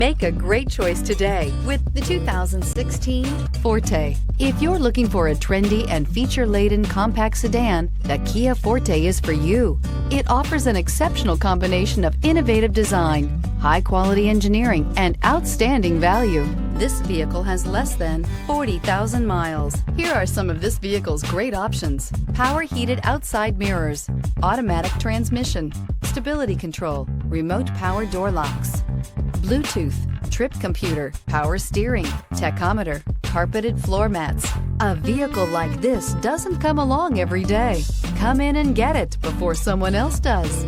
Make a great choice today with the 2016 Forte. If you're looking for a trendy and feature-laden compact sedan, the Kia Forte is for you. It offers an exceptional combination of innovative design, high-quality engineering, and outstanding value. This vehicle has less than 40,000 miles. Here are some of this vehicle's great options: power heated outside mirrors, automatic transmission, stability control, remote power door locks, Bluetooth, trip computer, power steering, tachometer, carpeted floor mats. A vehicle like this doesn't come along every day. Come in and get it before someone else does.